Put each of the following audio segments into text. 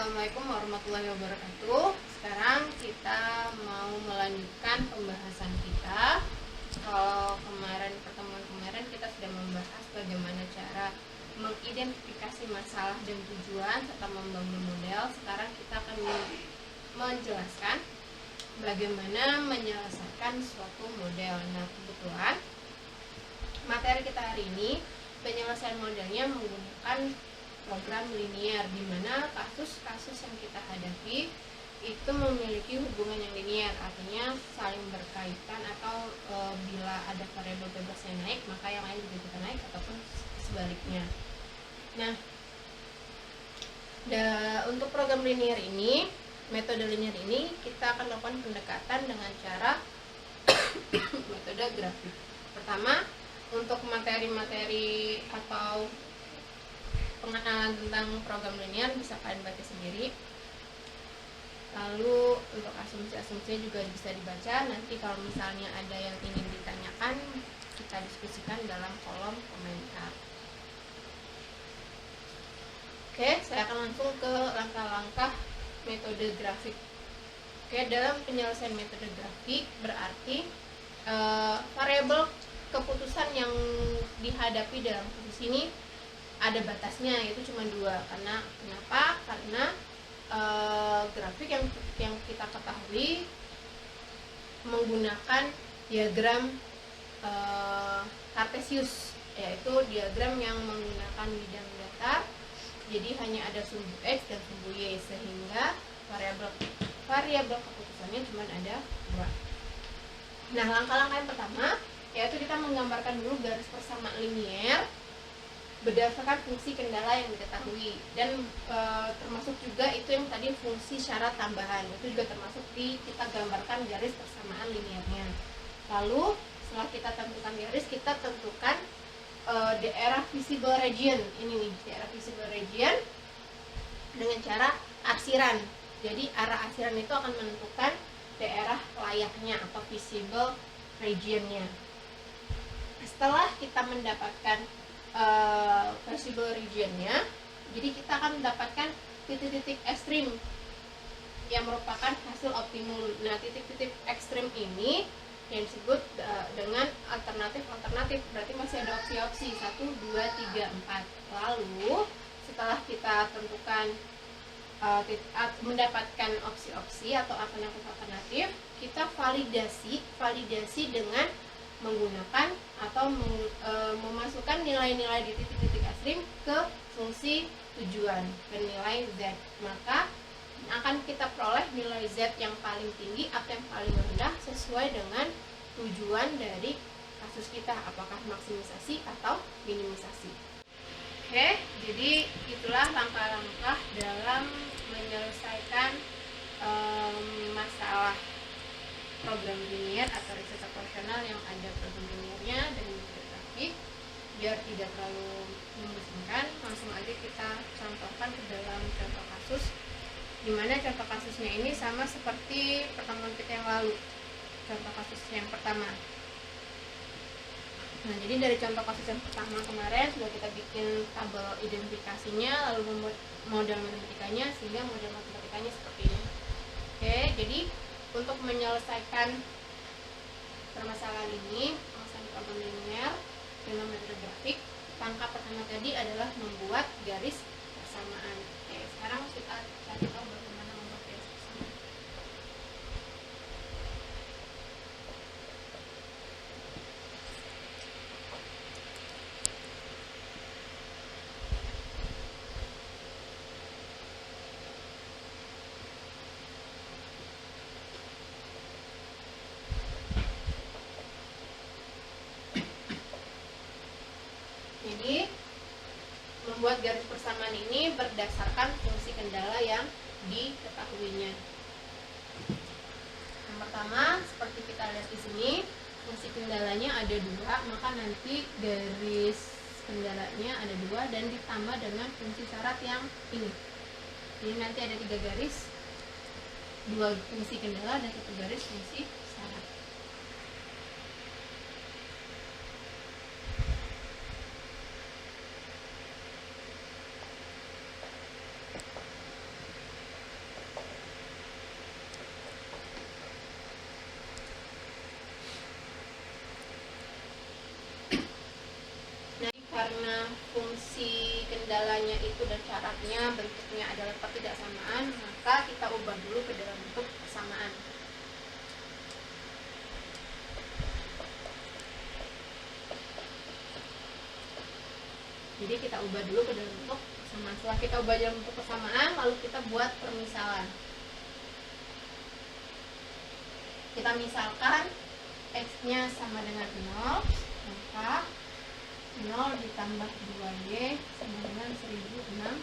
Assalamualaikum warahmatullahi wabarakatuh. Sekarang kita mau melanjutkan pembahasan kita. Kalau pertemuan kemarin kita sudah membahas bagaimana cara mengidentifikasi masalah dan tujuan serta membangun model. Sekarang kita akan menjelaskan bagaimana menyelesaikan suatu model. Nah, kebetulan materi kita hari ini penyelesaian modelnya menggunakan program linear, di mana kasus-kasus yang kita hadapi itu memiliki hubungan yang linear, artinya saling berkaitan, atau bila ada variabel bebas yang naik maka yang lain juga bisa naik, ataupun sebaliknya. Nah, untuk program linear ini, metode linear ini, kita akan lakukan pendekatan dengan cara metode grafik. Pertama, untuk materi-materi atau pengenalan tentang program linear bisa kalian baca sendiri. Lalu untuk asumsi-asumsinya juga bisa dibaca. Nanti kalau misalnya ada yang ingin ditanyakan, kita diskusikan dalam kolom komentar. Oke, saya akan langsung ke langkah-langkah metode grafik. Oke, dalam penyelesaian metode grafik berarti variabel keputusan yang dihadapi dalam kasus ini ada batasnya, yaitu cuma 2. Kenapa? Karena grafik yang kita ketahui menggunakan diagram Cartesius, yaitu diagram yang menggunakan bidang datar. Jadi hanya ada sumbu X dan sumbu Y, sehingga variabel keputusannya cuma ada 2. Nah, langkah-langkah yang pertama yaitu kita menggambarkan dulu garis persamaan linear berdasarkan fungsi kendala yang diketahui, dan termasuk juga itu yang tadi fungsi syarat tambahan, itu juga termasuk kita gambarkan garis persamaan linearnya. Lalu setelah kita tentukan garis, kita tentukan daerah visible region. Ini nih, daerah visible region dengan cara arsiran. Jadi arah arsiran itu akan menentukan daerah layaknya atau visible regionnya. Setelah kita mendapatkan visible regionnya, jadi kita akan mendapatkan titik-titik ekstrim yang merupakan hasil optimum. Nah, titik-titik ekstrim ini yang disebut dengan alternatif, berarti masih ada opsi-opsi 1, 2, 3, 4. Lalu setelah kita tentukan mendapatkan opsi-opsi atau alternatif, kita validasi dengan menggunakan atau memasukkan nilai-nilai di titik-titik ekstrim ke fungsi tujuan bernilai Z. Maka akan kita peroleh nilai Z yang paling tinggi atau yang paling rendah sesuai dengan tujuan dari kasus kita, apakah maksimisasi atau minimisasi. Oke, jadi itulah langkah-langkah dalam menyelesaikan masalah program linear atau riset operasional yang ada program linearnya dan metode grafik. Biar tidak terlalu memusingkan, langsung aja kita contohkan ke dalam contoh kasus, dimana contoh kasusnya ini sama seperti pertemuan kita yang lalu, contoh kasus yang pertama. Nah, jadi dari contoh kasus yang pertama kemarin sudah kita bikin tabel identifikasinya, lalu membuat model matematikanya, sehingga model matematikanya seperti ini. Oke, jadi untuk menyelesaikan permasalahan ini, permasalahan program linear dengan metode grafik, langkah pertama tadi adalah membuat garis persamaan. Oke, sekarang kita cari tahu bagaimana membuat garis persamaan. Jadi, membuat garis persamaan ini berdasarkan fungsi kendala yang diketahuinya. Yang pertama, seperti kita lihat di sini, fungsi kendalanya ada 2, maka nanti garis kendalanya ada 2 dan ditambah dengan fungsi syarat yang ini. Jadi nanti ada 3 garis, 2 fungsi kendala dan 1 garis fungsi syarat. sifatnya bentuknya adalah ketidaksamaan, maka kita ubah dulu ke dalam bentuk persamaan. Jadi kita ubah dulu ke dalam bentuk persamaan. Setelah kita ubah dalam bentuk persamaan, lalu kita buat permisalan. Kita misalkan X-nya sama dengan 0, maka 0 ditambah 2Y sama dengan 1600.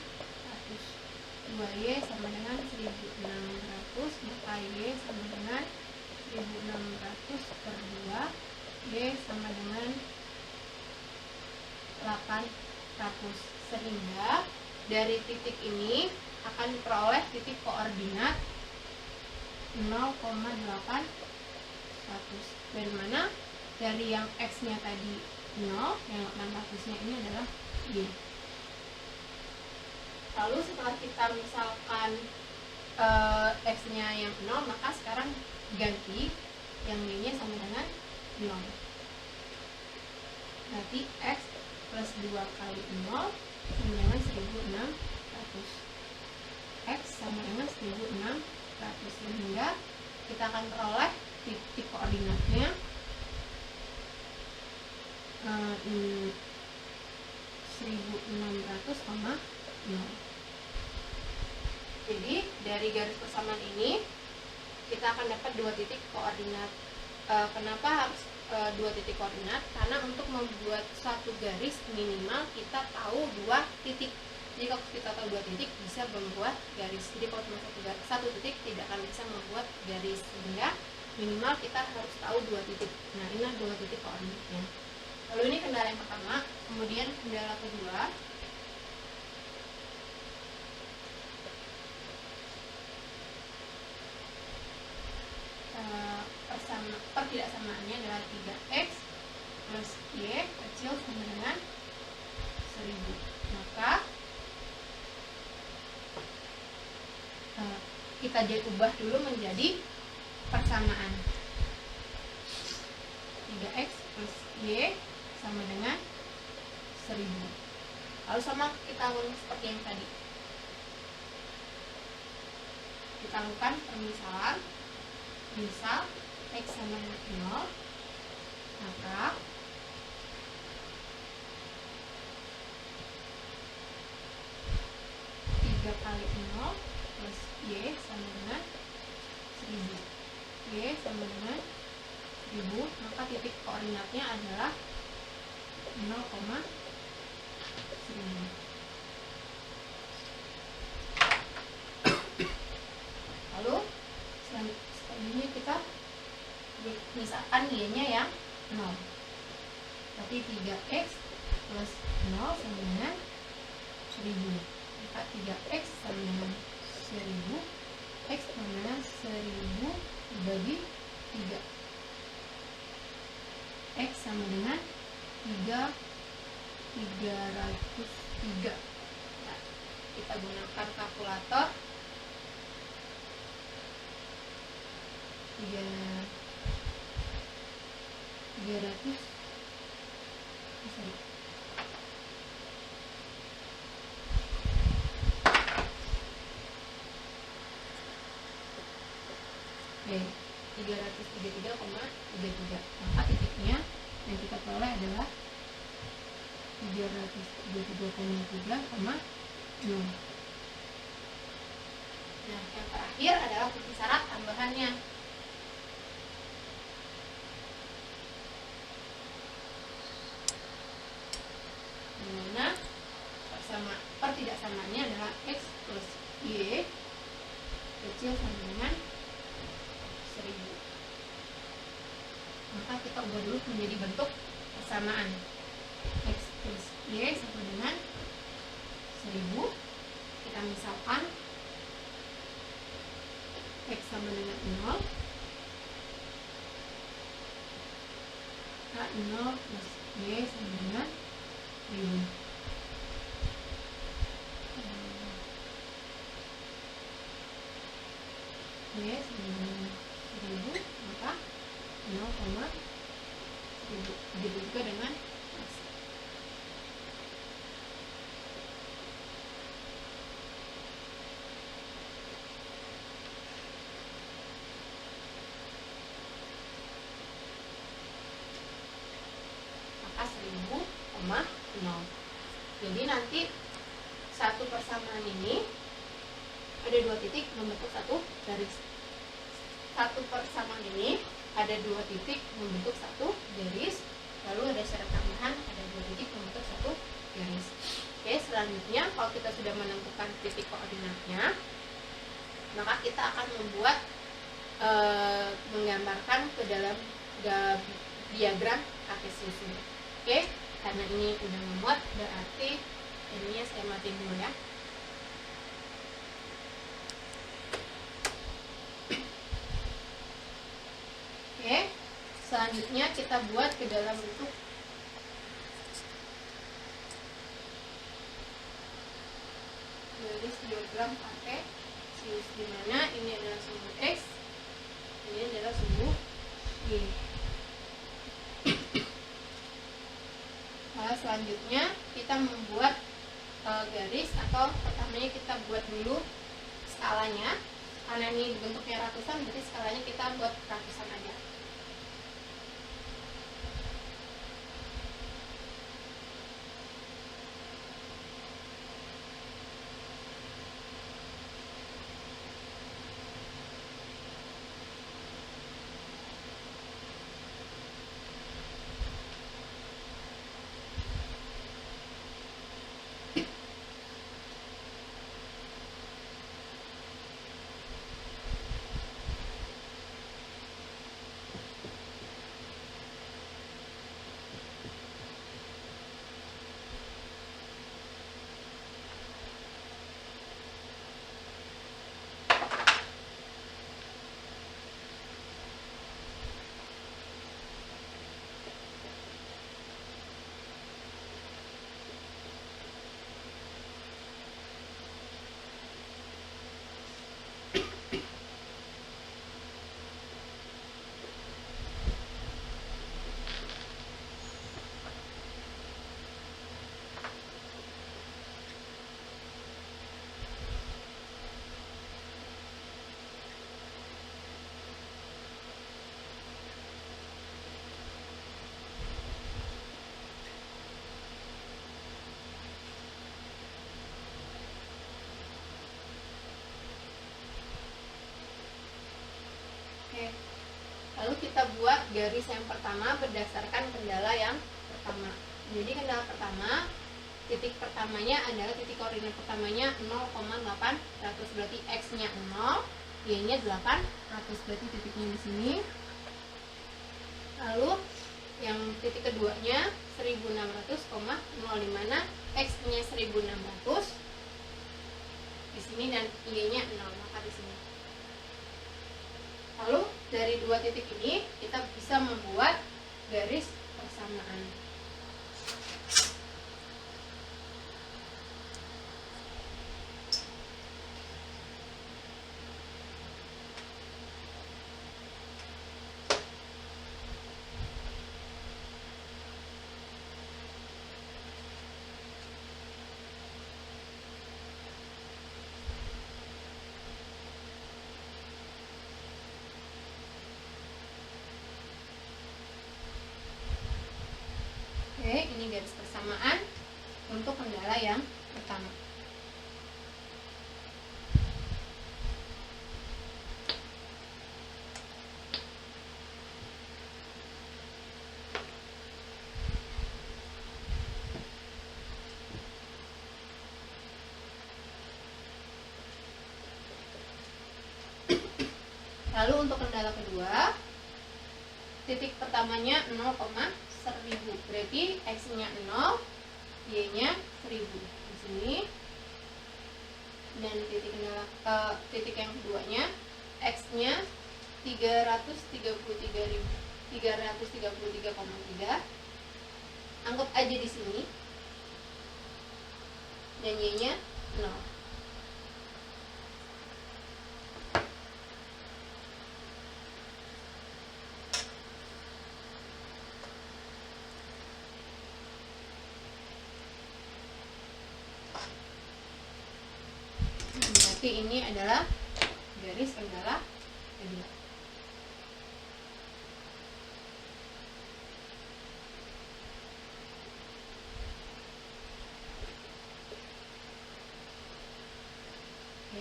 2Y sama dengan 1600, maka Y sama dengan 1600 per 2, Y sama dengan 800. Sehingga dari titik ini akan diperoleh titik koordinat 0,800. Dari mana? Dari yang X-nya tadi 0, yang 800-nya ini adalah Y. Lalu setelah kita misalkan X-nya yang 0, maka sekarang ganti yang Y-nya sama dengan 0. Berarti X plus 2 kali 0 sama dengan 1600. X sama dengan 1600. Sehingga kita akan peroleh titik koordinatnya 1600,0. Jadi dari garis persamaan ini kita akan dapat dua titik koordinat. Kenapa harus dua titik koordinat? Karena untuk membuat suatu garis minimal kita tahu dua titik. Jadi kalau kita tahu dua titik bisa membuat garis. Jadi kalau cuma satu titik tidak akan bisa membuat garis. Sehingga minimal kita harus tahu dua titik. Nah, ini dua titik koordinatnya. Lalu ini kendala yang pertama. Kemudian kendala kedua, pertidaksamaannya adalah 3x plus y kecil sama dengan 1000. Maka kita ubah dulu menjadi persamaan. 3x plus y sama dengan 1000. Lalu sama kita ulang seperti yang tadi. Kita lakukan permisalan. Misal X sama dengan 0, maka 3 kali 0 plus Y sama dengan 1000. Y sama dengan 1000, maka titik koordinatnya adalah 0,1000. Lalu selanjutnya kita misalkan Y-nya yang 0. Berarti 3x plus 0 sama dengan 1000. Maka 3x sama dengan 1000. X sama dengan 1000 dibagi 3. X sama dengan 303. Nah, kita gunakan kalkulator. 300 sorry. Oke, 333,33. Maka titiknya yang kita peroleh adalah 333,3,0. Nah, yang terakhir adalah bukti syarat tambahannya. Dimana pertidaksamaannya adalah X plus Y kecil sama dengan 1000. Maka kita ubah dulu menjadi bentuk persamaan. X plus Y sama dengan 1000. Kita misalkan X sama dengan 0, maka 0 plus Y sama dengan 1000. Y sama dengan 1000, maka 0,1000. Begitu juga dengan X. Jadi nanti satu persamaan ini ada 2 titik membentuk satu garis. Satu persamaan ini ada 2 titik membentuk satu garis. Lalu ada syarat tambahan, ada 2 titik membentuk satu garis. Oke, selanjutnya kalau kita sudah menentukan titik koordinatnya, maka kita akan membuat menggambarkan ke dalam diagram Kartesius. Oke, karena ini udah memuat, berarti ininya saya matiin dulu ya. Oke, selanjutnya kita buat ke dalam bentuk garis diagram Kartesius, di mana ini adalah sumbu X, ini adalah sumbu Y. Nah, selanjutnya kita membuat garis, atau pertamanya kita buat dulu skalanya. Karena ini bentuknya ratusan, berarti skalanya kita buat ratusan aja. Lalu kita buat garis yang pertama berdasarkan kendala yang pertama. Jadi kendala pertama, titik pertamanya adalah titik koordinat pertamanya 0,800, berarti X-nya 0, Y-nya 800, berarti titiknya di sini. Lalu yang titik keduanya 1600,0, di mana X-nya 1600 di sini dan Y-nya 0, maka di sini. Lalu dari 2 titik ini kita bisa membuat garis persamaan. Oke, ini garis persamaan untuk kendala yang pertama. Lalu untuk kendala kedua, titik pertamanya 0,1000, berarti X-nya 0, Y-nya 1000 di sini. Dan titik yang keduanya X-nya 333.333,3. Anggap aja di sini. Dan Y-nya 0. Berarti ini adalah garis kendala kedua.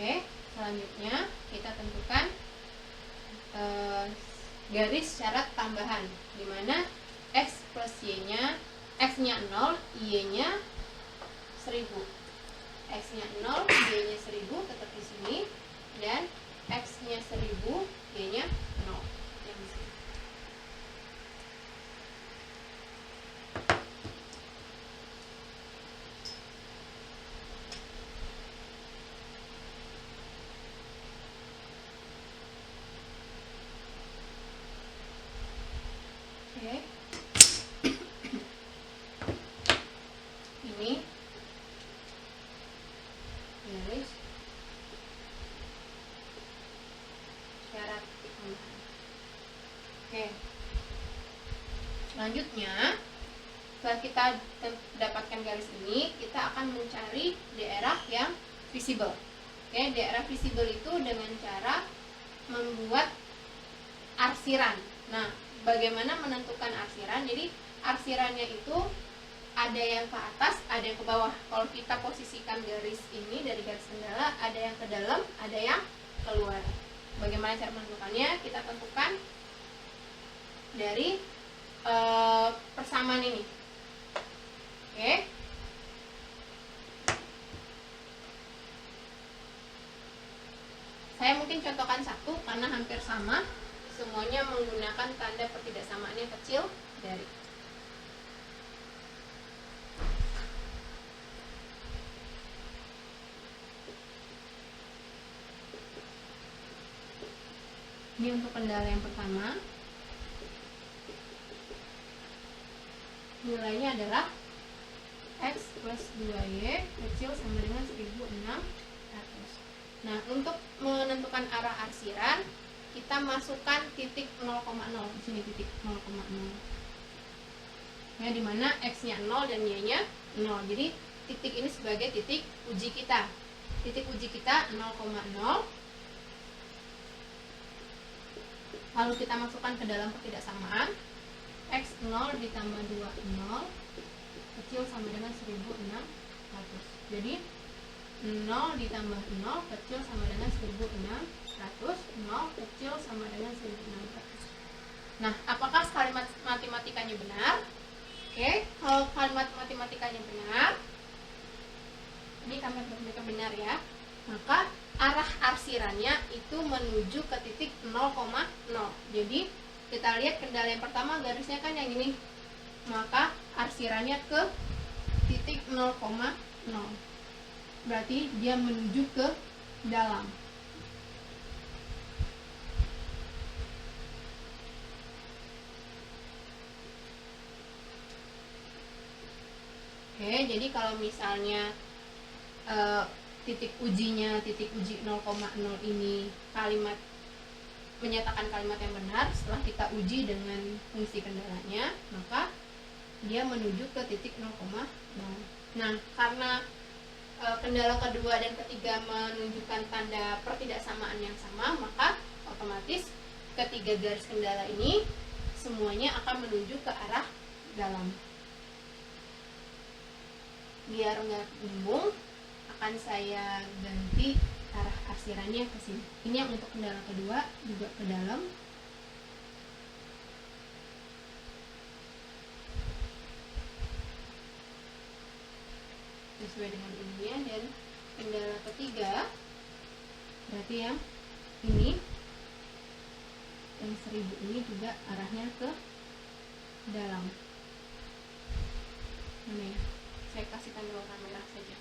Oke, selanjutnya kita tentukan garis syarat tambahan, di mana X plus Y-nya, X-nya 0, Y-nya 1000. X-nya 0, Y-nya 1000 tetap di sini, dan X-nya 1000, Y-nya 0 yang di sini. Oke. Ini garis syarat tambahan. Oke. Selanjutnya, setelah kita dapatkan garis ini, kita akan mencari daerah yang visible. Oke, daerah visible itu dengan cara membuat arsiran. Nah, bagaimana menentukan arsiran? Jadi arsirannya itu ada yang ke atas, ada yang ke bawah. Kalau kita posisikan garis ini dari garis kendala, ada yang ke dalam, ada yang keluar. Bagaimana cara menentukannya? Kita tentukan dari persamaan ini. Oke. Saya mungkin contohkan satu karena hampir sama. Semuanya menggunakan tanda pertidaksamaan yang kecil dari. Ini untuk kendala yang pertama. Nilainya adalah X plus 2Y kecil sama dengan 1600. Nah, untuk menentukan arah arsiran, kita masukkan titik 0,0 di sini, titik 0,0. Ya, di mana X-nya 0 dan Y-nya 0. Jadi titik ini sebagai titik uji kita. Titik uji kita 0,0. Lalu kita masukkan ke dalam pertidaksamaan. X0 ditambah 2, 0 kecil sama dengan 1600. Jadi 0 ditambah 0 kecil sama dengan 1600. 0 kecil sama dengan 1600. Nah, apakah kalimat matematikanya benar? Oke, kalau kalimat matematikanya benar, ini kalimat matematika benar ya, maka arah arsirannya itu menuju ke titik 0,0. Jadi kita lihat kendala yang pertama garisnya kan yang ini, maka arsirannya ke titik 0,0. Berarti dia menuju ke dalam. Oke, jadi kalau misalnya titik ujinya, titik uji 0,0 ini kalimat menyatakan kalimat yang benar, setelah kita uji dengan fungsi kendalanya, maka dia menuju ke titik 0,0. Nah, karena kendala kedua dan ketiga menunjukkan tanda pertidaksamaan yang sama, maka otomatis ketiga garis kendala ini semuanya akan menuju ke arah dalam. Biar nggak bingung, akan saya ganti arah arsirannya ke sini. Ini yang untuk kendala kedua, juga ke dalam. Sesuai dengan ininya. Dan kendala ketiga berarti yang ini, yang 1000 ini juga arahnya ke dalam. Mana ya? Saya kasihkan dulu kamera saja.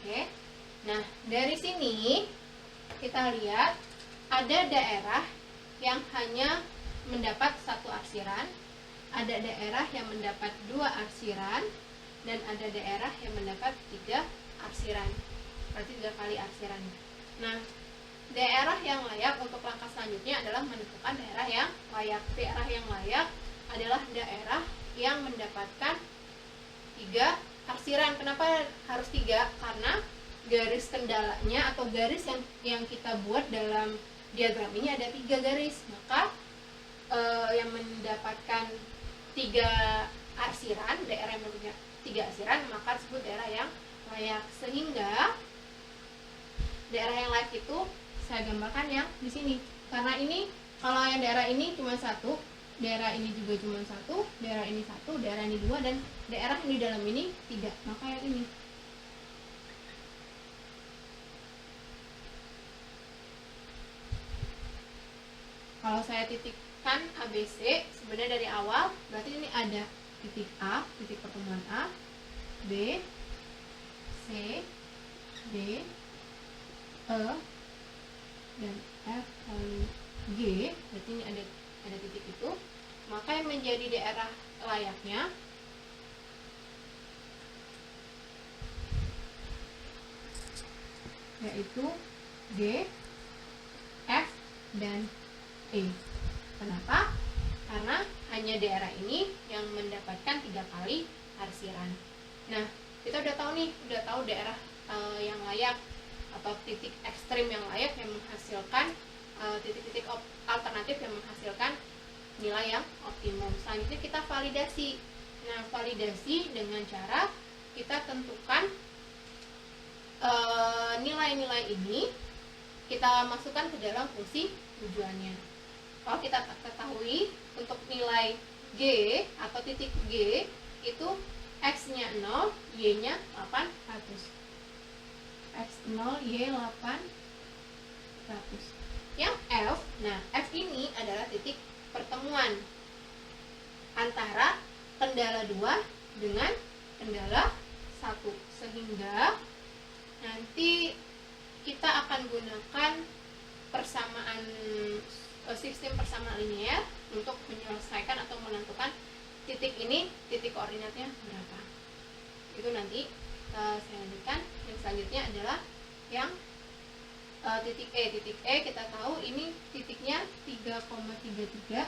Oke. Nah, dari sini kita lihat ada daerah yang hanya mendapat satu arsiran, ada daerah yang mendapat 2 arsiran, dan ada daerah yang mendapat 3 arsiran. Berarti 3 kali arsiran. Nah, daerah yang layak untuk langkah selanjutnya adalah menentukan daerah yang layak. Daerah yang layak adalah daerah yang mendapatkan 3 arsiran. Kenapa harus 3? Karena garis kendalanya atau garis yang kita buat dalam diagram ini ada 3 garis, maka yang mendapatkan 3 arsiran, daerah yang mempunyai 3 arsiran, maka disebut daerah yang layak. Sehingga daerah yang layak itu saya gambarkan yang di sini, karena ini kalau yang daerah ini cuma 1, daerah ini juga cuma 1, daerah ini 1, daerah ini 2, dan daerah yang di dalam ini 3, maka yang ini. Kalau saya titikkan ABC sebenarnya dari awal, berarti ini ada titik A, titik pertemuan A, B, C, D, E, dan F lalu G, berarti ini ada titik itu. Maka yang menjadi daerah layaknya yaitu G, F, dan E. Kenapa? Karena hanya daerah ini yang mendapatkan 3 kali arsiran. Nah, kita udah tahu daerah yang layak atau titik ekstrim yang layak yang menghasilkan titik-titik alternatif yang menghasilkan nilai yang optimum. Selanjutnya kita validasi. Nah, validasi dengan cara kita tentukan nilai-nilai ini kita masukkan ke dalam fungsi tujuannya. Kalau kita ketahui untuk nilai G atau titik G itu X-nya 0, Y-nya 800. X 0, Y 800. Yang F, nah F ini adalah titik pertemuan antara kendala 2 dengan kendala 1, sehingga nanti kita akan gunakan persamaan sistem persamaan linear untuk menyelesaikan atau menentukan titik ini, titik koordinatnya berapa. Itu nanti saya lanjutkan. Yang selanjutnya adalah yang titik E. Titik E kita tahu ini titiknya 3,33,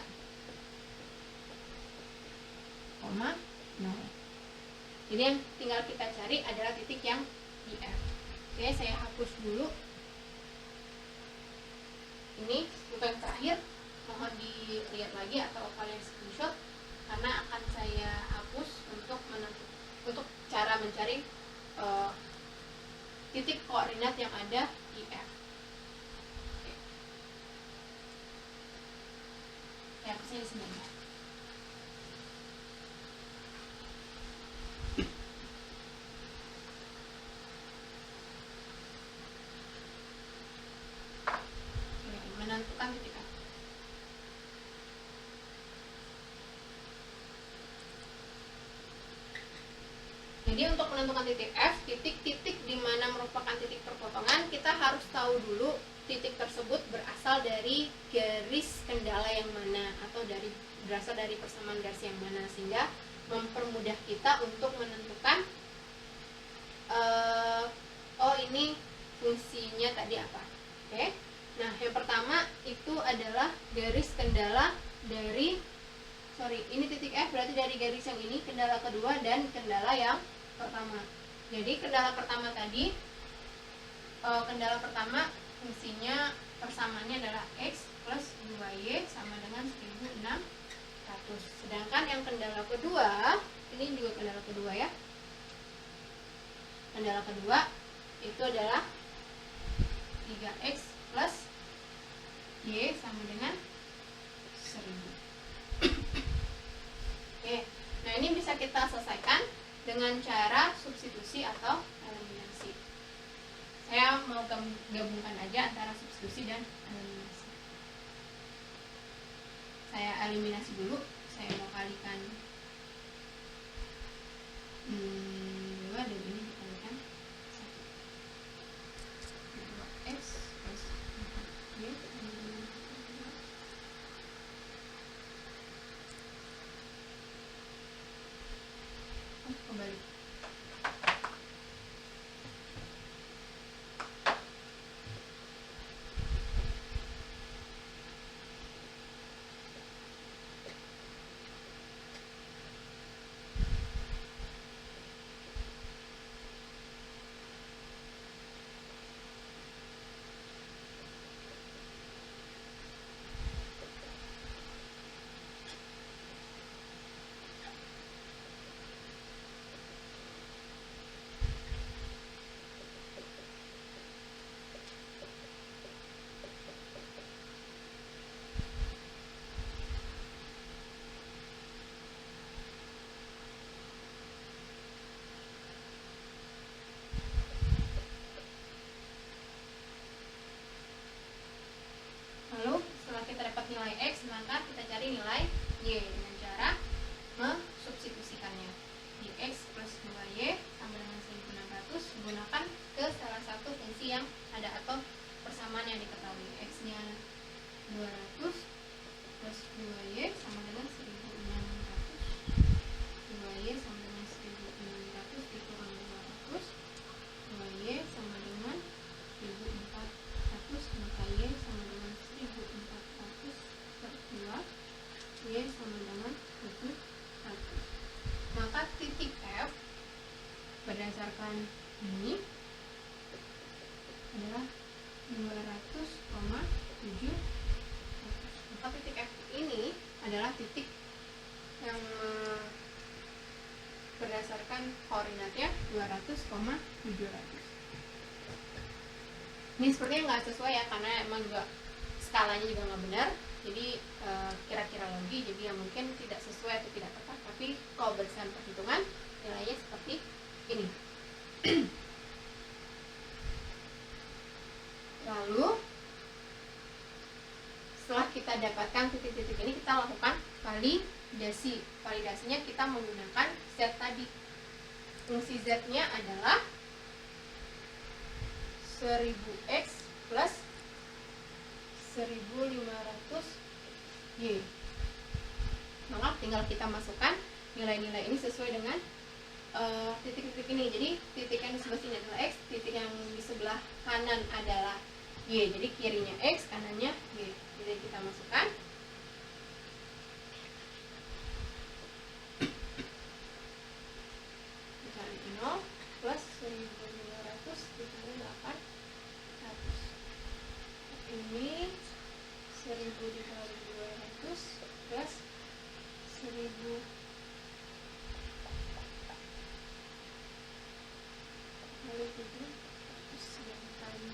0. Jadi yang tinggal kita cari adalah titik yang di F. Oke, saya hapus dulu. Ini bukan terakhir, mohon dilihat lagi atau kalian screenshot karena akan saya hapus untuk cara mencari titik koordinat yang ada di F. Oke. Ya, kesini sebenarnya. Menentukan titik F. Jadi untuk menentukan titik F, titik-titik di mana merupakan titik perpotongan, kita harus tahu dulu titik tersebut berasal dari garis kendala yang mana atau berasal dari persamaan garis yang mana, sehingga mempermudah kita untuk menentukan ini fungsinya tadi apa. Oke. Nah, yang pertama itu adalah garis kendala dari ini titik F berarti dari garis yang ini, kendala kedua dan kendala yang pertama. Jadi kendala pertama tadi, kendala pertama fungsinya persamaannya adalah X plus 2Y sama dengan 1600. Sedangkan yang kendala kedua, ini juga kendala kedua ya. Kendala kedua itu adalah 3X plus Y sama dengan 1000. Oke, nah ini bisa kita selesaikan dengan cara substitusi atau eliminasi. Saya mau gabungkan aja antara substitusi dan eliminasi. Saya eliminasi dulu, saya mau kalikan 2 dan ini dikalikan 1. 2X plus 4Y kembali. maka kita cari nilai Y dengan cara mensubstitusikannya. Di X plus 2Y sama dengan 1600 gunakan ke salah satu fungsi yang ada atau persamaan yang diketahui. X nya 200 plus 2Y sama dengan 1600, 2Y sama dengan 1600 dikurang 200, 2Y sama dengan 1400, maka Y sama dengan 1400 per 2, Y sama dengan 700. Maka titik F berdasarkan ini adalah 200,700. Maka titik F ini adalah titik yang berdasarkan koordinatnya 200,700. Ini sepertinya nggak sesuai ya, karena emang juga skalanya juga nggak benar. Jadi kira-kira lagi, jadi ya mungkin tidak sesuai atau tidak tepat. Tapi kalau berdasarkan perhitungan nilainya seperti ini. Lalu setelah kita dapatkan titik-titik ini, kita lakukan validasi. Validasinya kita menggunakan Z tadi. Fungsi Z-nya adalah 1000X plus 1500Y. Maka tinggal kita masukkan nilai-nilai ini sesuai dengan titik-titik ini. Jadi titik yang di sebelah sini adalah X, titik yang di sebelah kanan adalah Y. Jadi kirinya X, kanannya Y. Jadi kita masukkan. Dikali 0 plus 1500 dikali 800. Ini 1000 dikali 200 plus 1000 kali 7 yang kali.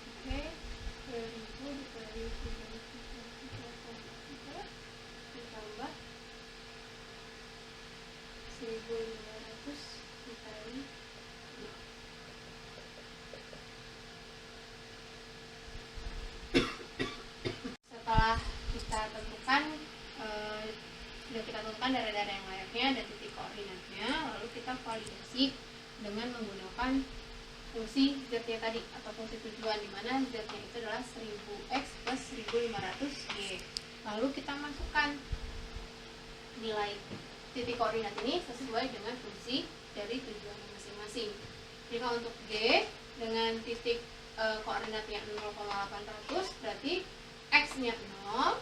Oke, 2000 dikali 3,3 ditambah 1500 dikali 2. Setelah kita tentukan daerah-daerah yang layaknya dan titik koordinatnya, lalu kita validasi dengan menggunakan fungsi Z-nya tadi atau fungsi tujuan, di mana Z-nya itu adalah 1000X plus 1500Y. Lalu kita masukkan nilai titik koordinat ini sesuai dengan fungsi dari tujuan masing-masing. Jadi kalau untuk G dengan titik koordinatnya 0,800, berarti X-nya 0,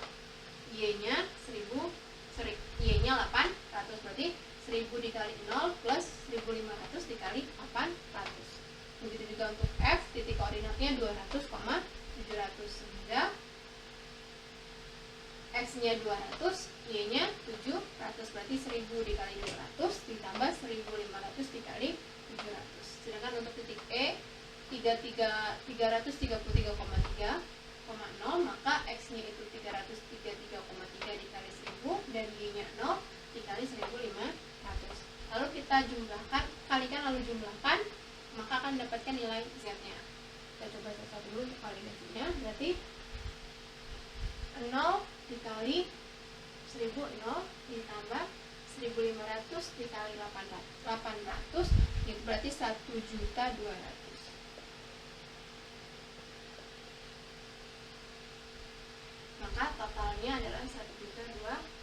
Y-nya 800, berarti 1000 dikali 0 plus 1500 dikali 800. Begitu juga untuk F, titik koordinatnya 200,700, sehingga X-nya 200, Y-nya 700, berarti 1000 dikali 200 ditambah 1500 dikali 700. Sedangkan untuk titik E 333,3,0, maka X-nya itu 333,3 dikali 1000 dan Y-nya 0 dikali 1500. Lalu kita jumlahkan, kalikan lalu jumlahkan, maka akan mendapatkan nilai Z-nya. Kita coba satu dulu untuk validasinya. Berarti 0 dikali 1000, 0 ditambah 1500 dikali 800, itu berarti 1.200.000. Maka totalnya adalah 1.200.000.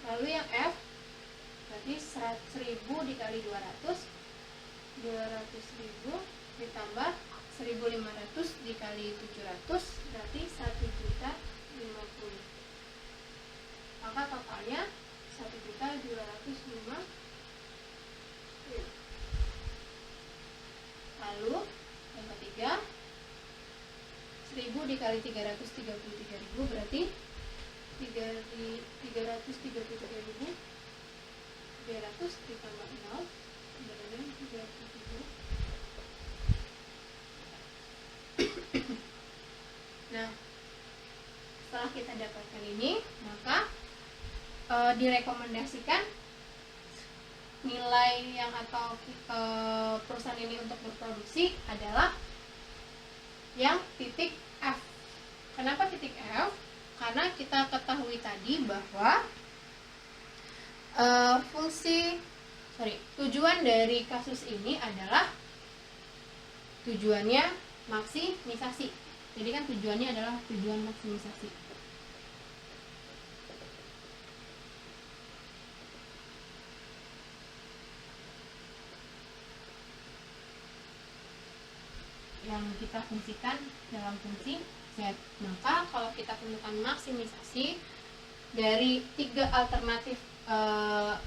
Lalu yang F berarti 1000 dikali 200, 200.000 ditambah 1500 dikali 700, berarti 1.050.000. Maka totalnya 1.250.000. Lalu yang ketiga 1000 dikali 333.000, berarti 333.300 ditambah 0 dengan 37. Nah, setelah kita dapatkan ini, maka direkomendasikan nilai yang atau perusahaan ini untuk berproduksi adalah yang titik F. Kenapa titik F? Karena kita ketahui tadi bahwa tujuan dari kasus ini adalah tujuannya maksimisasi. Jadi kan tujuannya adalah tujuan maksimisasi. Yang kita fungsikan dalam fungsi Z. Maka kalau kita tentukan maksimisasi dari 3 alternatif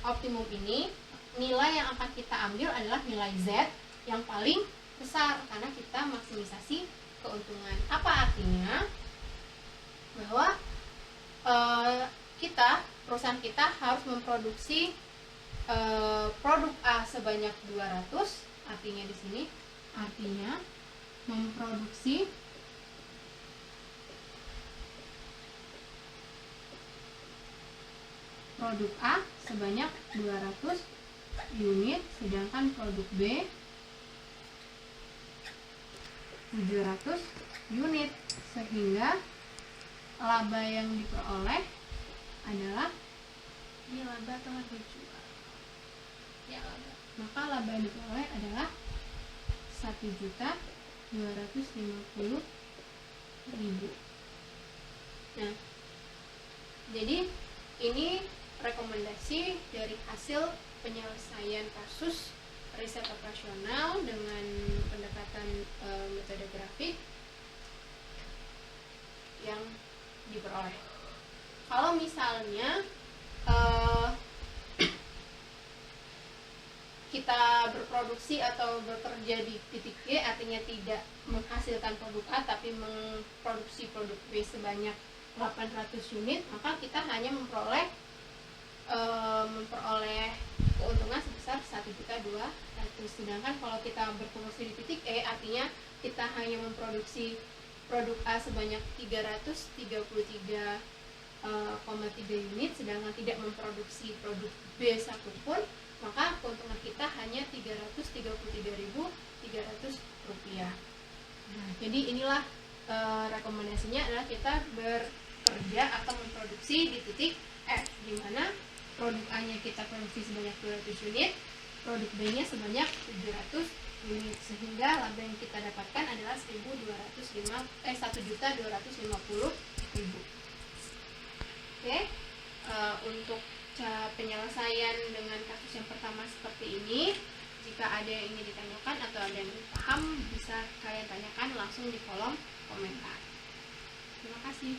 optimum ini, nilai yang akan kita ambil adalah nilai Z yang paling besar karena kita maksimisasi keuntungan. Apa artinya? Bahwa perusahaan kita harus memproduksi produk A sebanyak 200, artinya di sini memproduksi produk A sebanyak 200 unit, sedangkan produk B 700 unit, sehingga laba yang diperoleh adalah laba telah dijual. Laba. Maka laba yang diperoleh adalah 1.250.000. Nah, jadi ini rekomendasi dari hasil penyelesaian kasus riset operasional dengan pendekatan metode grafik yang diperoleh. Kalau misalnya kita berproduksi atau bekerja di titik G, artinya tidak menghasilkan produk A tapi memproduksi produk B sebanyak 800 unit, maka kita hanya memperoleh keuntungan sebesar 1.200.000. Sedangkan kalau kita berproduksi di titik E, artinya kita hanya memproduksi produk A sebanyak 333,3 unit, sedangkan tidak memproduksi produk B satupun, maka keuntungan kita hanya Rp333.300. Nah, jadi inilah rekomendasinya adalah kita bekerja atau memproduksi di titik F, di mana produk A-nya kita produksi sebanyak 200 unit, produk B-nya sebanyak 700 unit, sehingga laba yang kita dapatkan adalah 1.250.000. Oke, untuk penyelesaian dengan kasus yang pertama seperti ini, jika ada yang ingin ditanyakan atau ada yang paham, bisa kalian tanyakan langsung di kolom komentar. Terima kasih.